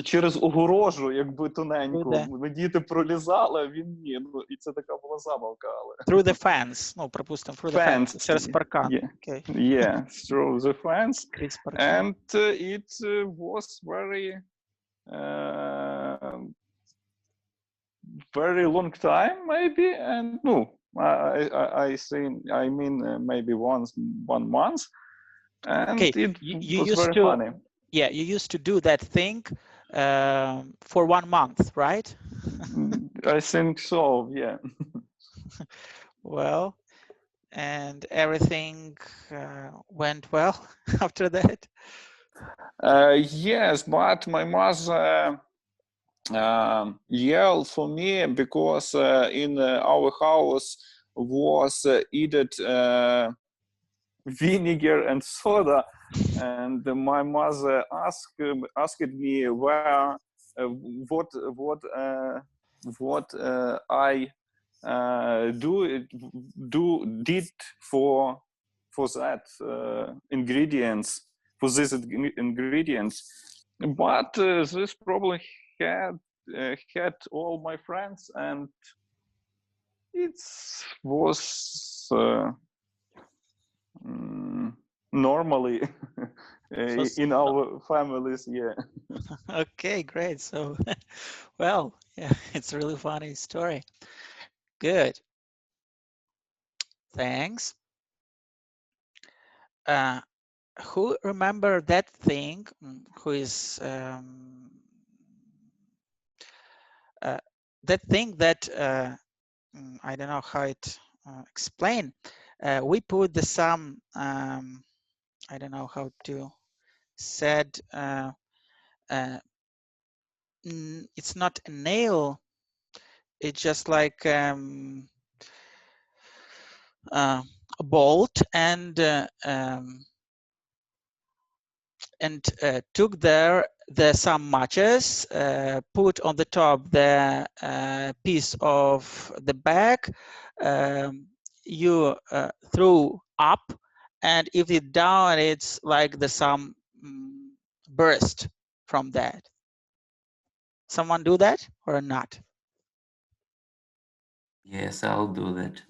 Через огорожу, якби тоненько. Ми діти пролізали, а він ні. Ну, і це така була забавка. Але... Through the fence. Ну, припустимо, through the fence. Через паркан. Yeah, Okay. yeah, through the fence. Крізь паркан. And it was very long time, maybe. And no, I think, I mean, maybe 1 month. And Okay. it You was used very to, funny. Yeah, you used to do that thing for 1 month, right? I think so, yeah. Well, and everything went well after that? Yes, but my mother yelled for me because in our house was eaten vinegar and soda, and my mother asked me where what I did for that ingredients, for these ingredients. But this probably had all my friends, and it was normally in our families. Yeah. Okay, great. So, well, yeah, it's a really funny story. Good. Thanks. Who remember that thing? Who is that thing that I don't know how it explain. We put the some I don't know how to said. It's not a nail. It's just like a bolt, and took there some matches, put on the top the piece of the bag, you threw up, and if it down, it's like the some burst from that. Someone do that or not? Yes, I'll do that.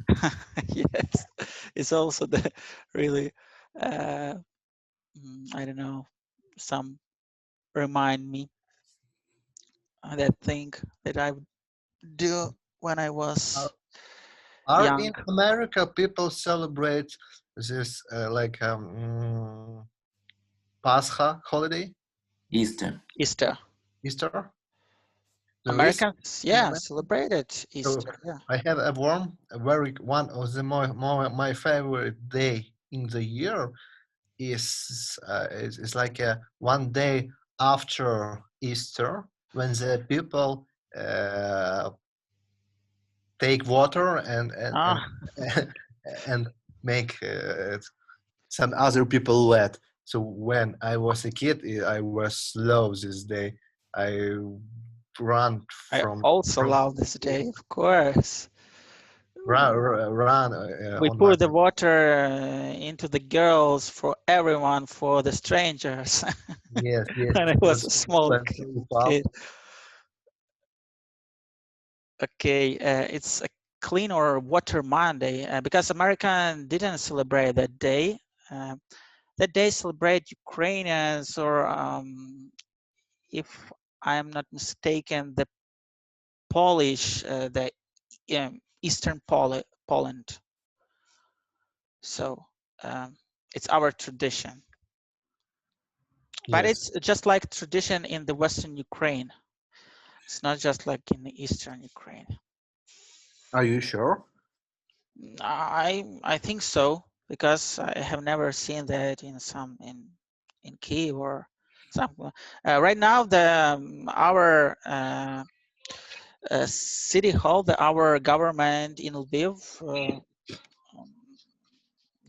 Yes, it's also the really I don't know, some remind me that thing that I would do when I was young. In America people celebrate this Pascha holiday? Easter. Easter? Americans, yeah, celebrated Easter. So yeah. I have one of the my favorite day in the year is like one day after Easter, when the people take water and make some other people wet. So when I was a kid, I was slow this day. I run I from also love this day, of course. run We on my pour the water into the girls for everyone, for the strangers. yes When I it was was a small so fun. kid. Okay, it's a clean or water Monday because American didn't celebrate that day. Uh, that day celebrate Ukrainians or if I'm not mistaken, the Polish, the Eastern Poland. So it's our tradition, but Yes, it's just like tradition in the Western Ukraine. It's not just like in the Eastern Ukraine. are you sure? I think so because I have never seen that in in Kiev or something. Right now, our city hall, our government in Lviv, um,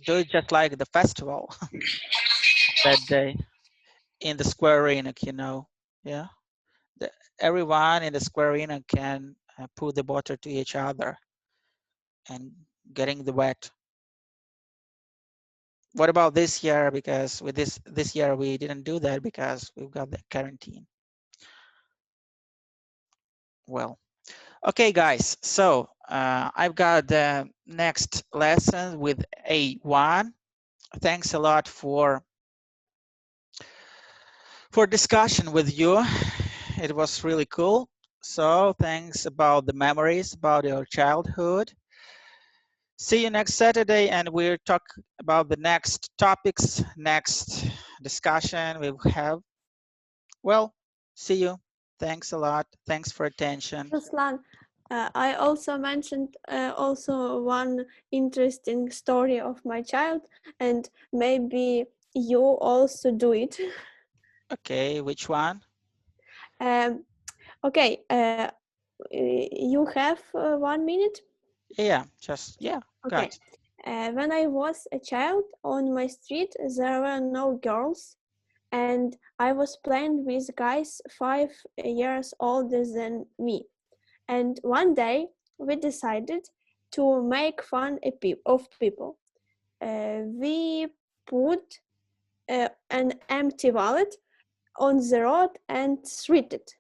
do it just like the festival that day in the square Enoch, you know. Yeah, the, everyone in the square Enoch can put the water to each other and getting the wet. What about this year? Because with this year we didn't do that because we've got the quarantine. Well, okay, guys. So I've got the next lesson with A1. Thanks a lot for discussion with you. It was really cool. So thanks about the memories about your childhood. See you next Saturday, and we'll talk about the next topics, next discussion we will have. Well, see you. Thanks a lot. Thanks for attention. Ruslan, I also mentioned also one interesting story of my child, and maybe you also do it. Okay, which one? Okay, you have 1 minute? Yeah, just, yeah, got Okay. it. When I was a child, on my street there were no girls, and I was playing with guys 5 years older than me. And one day we decided to make fun of people. We put an empty wallet on the road and threw it.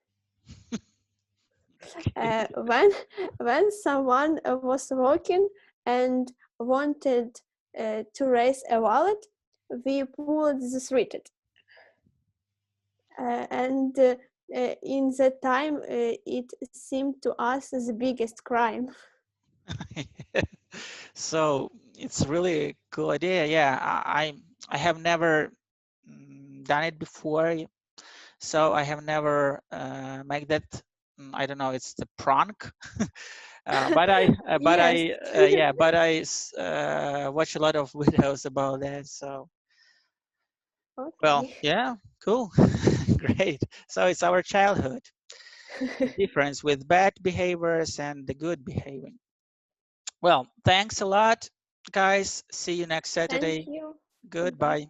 When someone was walking and wanted to raise a wallet, we pulled the thread. And in that time, it seemed to us the biggest crime. So it's really a cool idea. Yeah, I have never done it before, so I have never made that. I don't know. It's the prank, but Yes. yeah, but I watch a lot of videos about that. So well, Okay. yeah, cool, great. So it's our childhood. The difference with bad behaviors and the good behavior. Well, thanks a lot, guys. See you next Thank Saturday. you. Goodbye. Goodbye.